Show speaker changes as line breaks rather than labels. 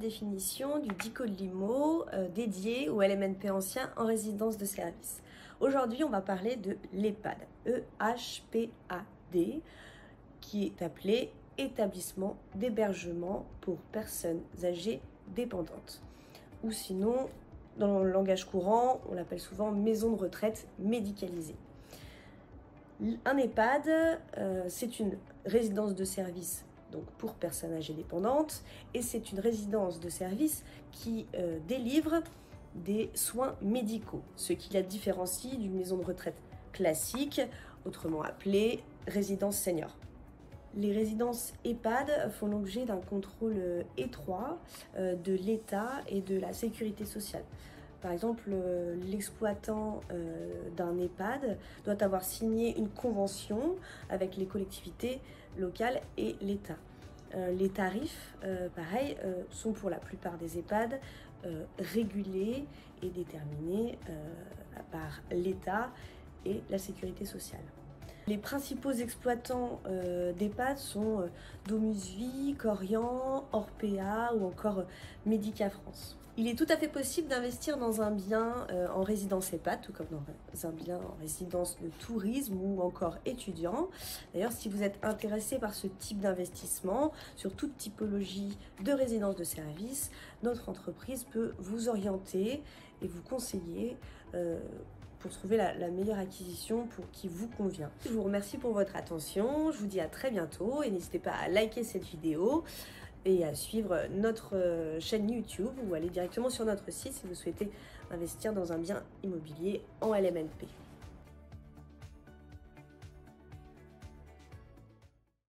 définition du dit code LIMO dédié aux LMNP anciens en résidence de service. Aujourd'hui, on va parler de l'EHPAD, E-H-P-A-D, qui est appelé établissement d'hébergement pour personnes âgées dépendantes. Ou sinon, dans le langage courant, on l'appelle souvent maison de retraite médicalisée. Un EHPAD, c'est une résidence de service donc pour personnes âgées dépendantes, et c'est une résidence de service qui délivre des soins médicaux, ce qui la différencie d'une maison de retraite classique, autrement appelée résidence senior. Les résidences EHPAD font l'objet d'un contrôle étroit de l'État et de la sécurité sociale. Par exemple, l'exploitant d'un EHPAD doit avoir signé une convention avec les collectivités locales et l'État. Les tarifs, pareil, sont pour la plupart des EHPAD régulés et déterminés par l'État et la sécurité sociale. Les principaux exploitants d'EHPAD sont Domusvie, Korian, Orpea ou encore Médicafrance. Il est tout à fait possible d'investir dans un bien en résidence EHPAD, tout comme dans un bien en résidence de tourisme ou encore étudiant. D'ailleurs, si vous êtes intéressé par ce type d'investissement, sur toute typologie de résidence de service, notre entreprise peut vous orienter et vous conseiller pour trouver la meilleure acquisition qui vous convient. Je vous remercie pour votre attention, je vous dis à très bientôt et n'hésitez pas à liker cette vidéo et à suivre notre chaîne YouTube ou aller directement sur notre site si vous souhaitez investir dans un bien immobilier en LMNP.